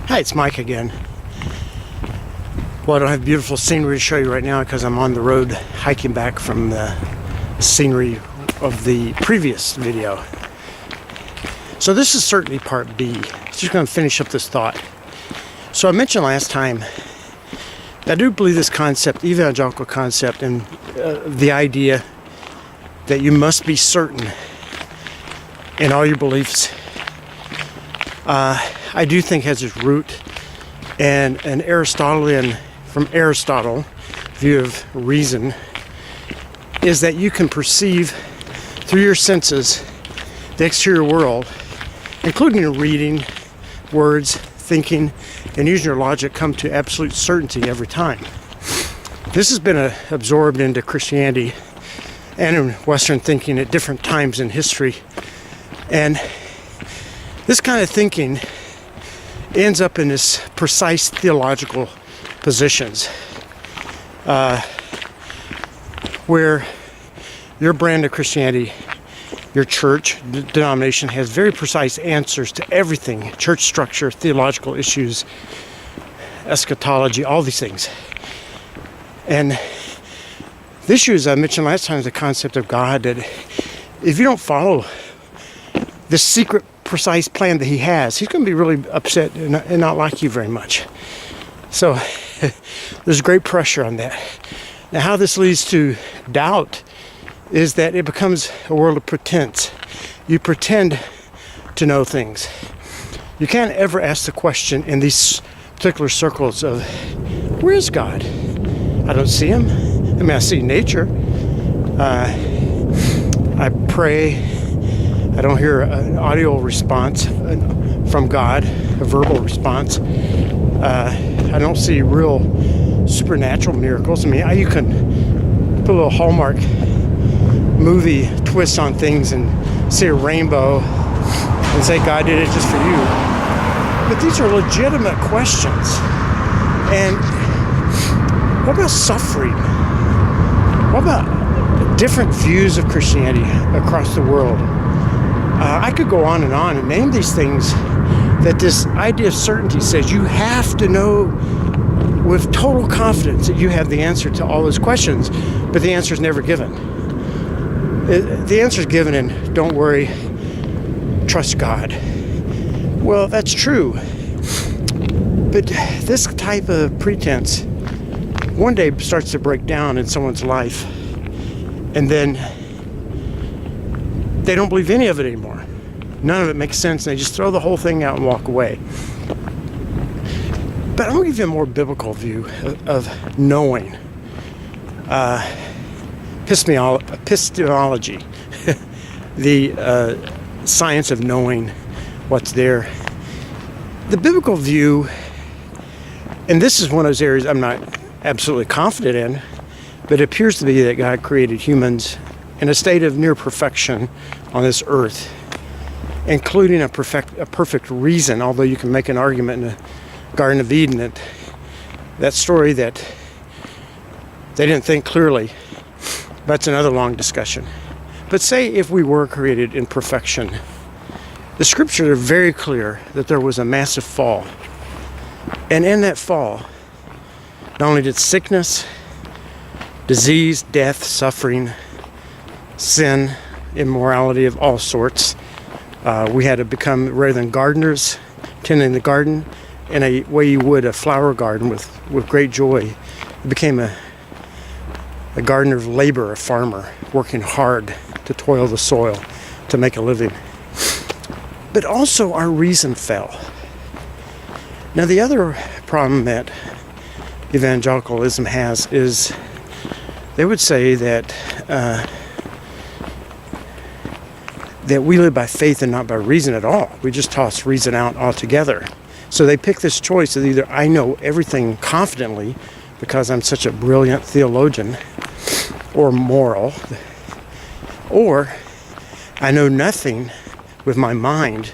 Hi, it's Mike again. Well, I don't have beautiful scenery to show you right now because I'm on the road hiking back from the scenery of the previous video. So this is certainly part B. Just going to finish up this thought. So I mentioned last time that I do believe this concept, evangelical concept, and the idea that you must be certain in all your beliefs, I do think has its root in an Aristotelian, from Aristotle, view of reason, is that you can perceive through your senses the exterior world, including reading, words, thinking, and using your logic, come to absolute certainty every time. This has been absorbed into Christianity and in Western thinking at different times in history. And this kind of thinking ends up in this precise theological positions where your brand of Christianity, your church, denomination has very precise answers to everything: church structure, theological issues, eschatology, all these things. And the issue, as I mentioned last time, is the concept of God, that if you don't follow this secret, precise plan that he has, he's going to be really upset and not like you very much. So there's great pressure on that. Now, how this leads to doubt is that it becomes a world of pretense. You pretend to know things. You can't ever ask the question in these particular circles of, where is God? I don't see him. I mean, I see nature. I pray. I don't hear an audio response from God, a verbal response. I don't see real supernatural miracles. I mean, you can put a little Hallmark movie twist on things and see a rainbow and say God did it just for you. But these are legitimate questions. And what about suffering? What about different views of Christianity across the world? I could go on and name these things that this idea of certainty says you have to know with total confidence that you have the answer to all those questions, but the answer is never given. The answer is given in, don't worry, trust God. Well, that's true, but this type of pretense one day starts to break down in someone's life, and then they don't believe any of it anymore. None of it makes sense, and they just throw the whole thing out and walk away. But I'm going to give you a more biblical view of knowing. Epistemology, the science of knowing what's there. The biblical view, and this is one of those areas I'm not absolutely confident in, but it appears to be that God created humans in a state of near perfection on this earth, including a perfect reason, although you can make an argument in the Garden of Eden that story that they didn't think clearly. That's another long discussion. But say if we were created in perfection, the scriptures are very clear that there was a massive fall. And in that fall, not only did sickness, disease, death, suffering, sin, immorality of all sorts, we had to become, rather than gardeners tending the garden in a way you would a flower garden with great joy, it became a gardener of labor, a farmer working hard to toil the soil to make a living. But also our reason fell. Now, the other problem that evangelicalism has is they would say that that we live by faith and not by reason at all. We just toss reason out altogether. So they pick this choice of either I know everything confidently because I'm such a brilliant theologian or moral, or I know nothing with my mind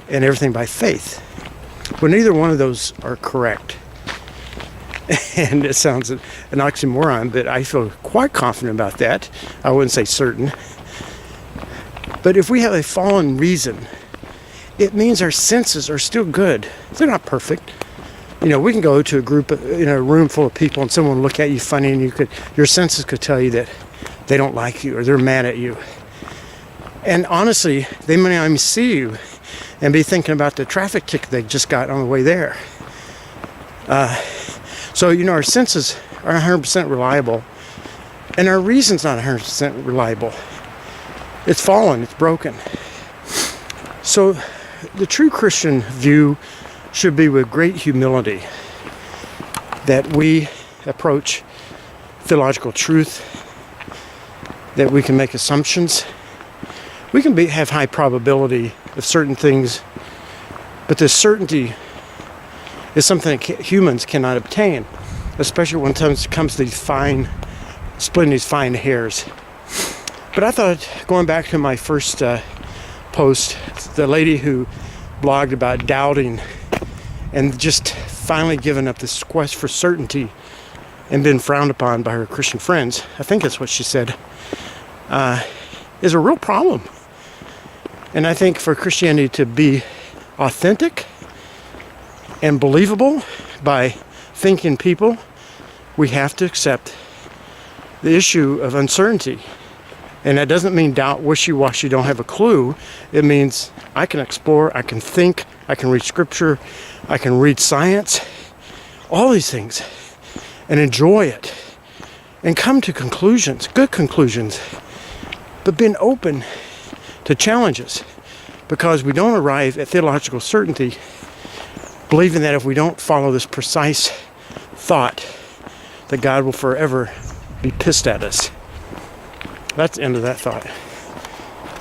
and everything by faith. Well, neither one of those are correct. And it sounds an oxymoron, but I feel quite confident about that. I wouldn't say certain. But if we have a fallen reason it means our senses are still good. They're not perfect. We can go to a group, a room full of people, and someone will look at you funny, and your senses could tell you that they don't like you or they're mad at you. And honestly, they may not even see you and be thinking about the traffic ticket they just got on the way there. So our senses are 100% reliable, and our reason's not 100% reliable. It's fallen, it's broken. So the true Christian view should be with great humility that we approach theological truth, that we can make assumptions. We can have high probability of certain things, but the certainty is something that humans cannot obtain, especially when it comes to splitting these fine hairs. But I thought, going back to my first post, the lady who blogged about doubting and just finally given up this quest for certainty and been frowned upon by her Christian friends, I think that's what she said, is a real problem. And I think for Christianity to be authentic and believable by thinking people, we have to accept the issue of uncertainty. And that doesn't mean doubt, wishy-washy, don't have a clue. It means I can explore, I can think, I can read scripture, I can read science, all these things, and enjoy it, and come to conclusions, good conclusions, but being open to challenges, because we don't arrive at theological certainty believing that if we don't follow this precise thought, that God will forever be pissed at us. That's the end of that thought.